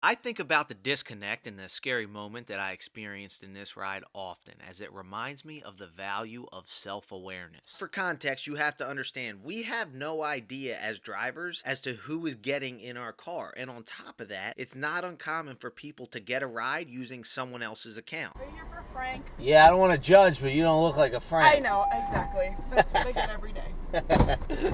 I think about the disconnect and the scary moment that I experienced in this ride often, as it reminds me of the value of self awareness. For context, you have to understand we have no idea as drivers as to who is getting in our car, and on top of that, it's not uncommon for people to get a ride using someone else's account. Are you here for Frank? Yeah, I don't want to judge, but you don't look like a Frank. I know, exactly. That's what I get every day.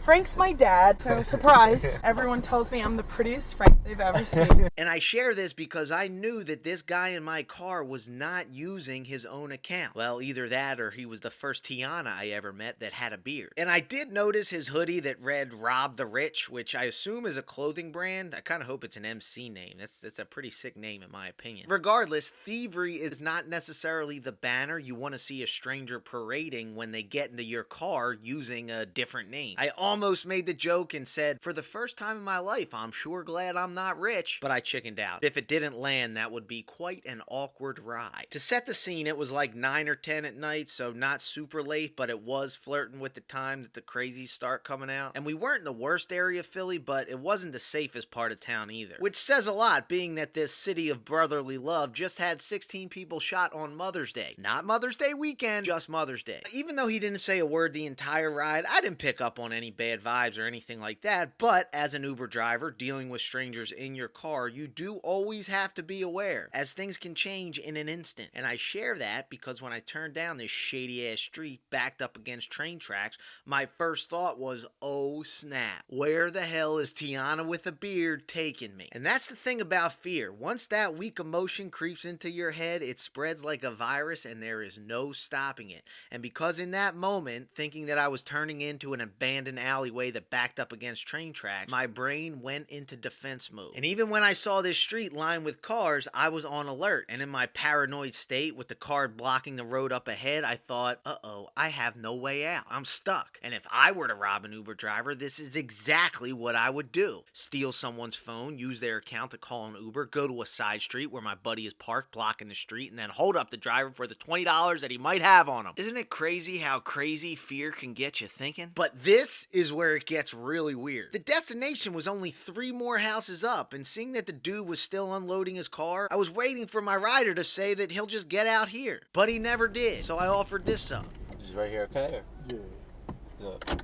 Frank's my dad, so surprise. Everyone tells me I'm the prettiest Frank they've ever seen. And I share this because I knew that this guy in my car was not using his own account. Well, either that or he was the first Tiana I ever met that had a beard. And I did notice his hoodie that read Rob the Rich, which I assume is a clothing brand. I kind of hope it's an MC name. That's a pretty sick name in my opinion. Regardless, thievery is not necessarily the banner you want to see a stranger parading when they get into your car using a different name. I almost made the joke and said, for the first time in my life, I'm sure glad I'm not rich, but I chickened out. If it didn't land, that would be quite an awkward ride. To set the scene, it was like 9 or 10 at night, so not super late, but it was flirting with the time that the crazies start coming out. And we weren't in the worst area of Philly, but it wasn't the safest part of town either. Which says a lot, being that this city of brotherly love just had 16 people shot on Mother's Day. Not Mother's Day weekend, just Mother's Day. Even though he didn't say a word the entire ride, I didn't pick up on any bad vibes or anything like that, but as an Uber driver dealing with strangers in your car, you do always have to be aware, as things can change in an instant. And I share that because when I turned down this shady ass street backed up against train tracks, my first thought was, oh snap, where the hell is Tiana with a beard taking me? And that's the thing about fear. Once that weak emotion creeps into your head, it spreads like a virus and there is no stopping it. And because in that moment, thinking that I was turning into an abandoned alleyway that backed up against train tracks, my brain went into defense mode. And even when I saw this street lined with cars, I was on alert. And in my paranoid state with the car blocking the road up ahead, I thought, uh-oh, I have no way out. I'm stuck. And if I were to rob an Uber driver, this is exactly what I would do. Steal someone's phone, use their account to call an Uber, go to a side street where my buddy is parked blocking the street, and then hold up the driver for the $20 that he might have on him. Isn't it crazy how crazy fear can get you thinking? But this is where it gets really weird. The destination was only 3 more houses up, and seeing that the dude was still unloading his car, I was waiting for my rider to say that he'll just get out here. But he never did, so I offered this up. This is right here, okay? Yeah.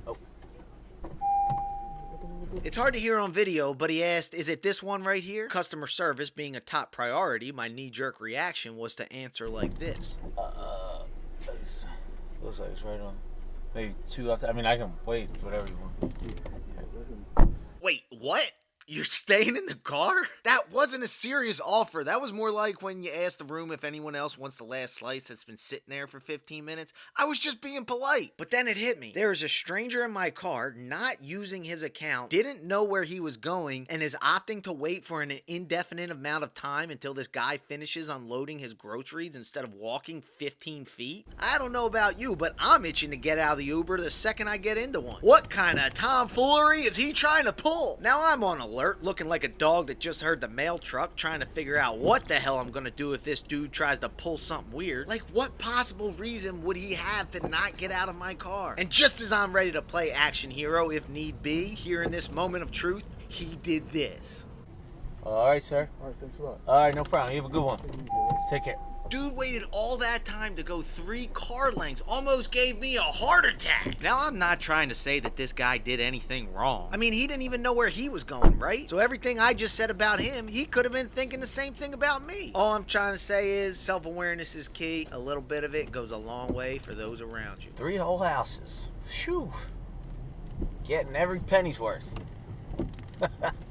Oh. It's hard to hear on video, but he asked, is it this one right here? Customer service being a top priority, my knee-jerk reaction was to answer like this. Looks like it's right on. Maybe 2 after. I mean, I can wait, whatever you want. Wait, what? You're staying in the car? That wasn't a serious offer. That was more like when you asked the room if anyone else wants the last slice that's been sitting there for 15 minutes. I was just being polite. But then it hit me. There is a stranger in my car, not using his account, didn't know where he was going, and is opting to wait for an indefinite amount of time until this guy finishes unloading his groceries instead of walking 15 feet. I don't know about you, but I'm itching to get out of the Uber the second I get into one. What kind of tomfoolery is he trying to pull? Now I'm on alert, looking like a dog that just heard the mail truck, trying to figure out what the hell I'm gonna do if this dude tries to pull something weird. Like, what possible reason would he have to not get out of my car? And just as I'm ready to play action hero if need be, here in this moment of truth, he did this. All right, sir. All right, thanks a lot. All right, no problem. You have a good one. Take care. Dude waited all that time to go 3 car lengths, almost gave me a heart attack. Now, I'm not trying to say that this guy did anything wrong. I mean, he didn't even know where he was going, right? So everything I just said about him, he could have been thinking the same thing about me. All I'm trying to say is self-awareness is key. A little bit of it goes a long way for those around you. 3 whole houses. Phew. Getting every penny's worth.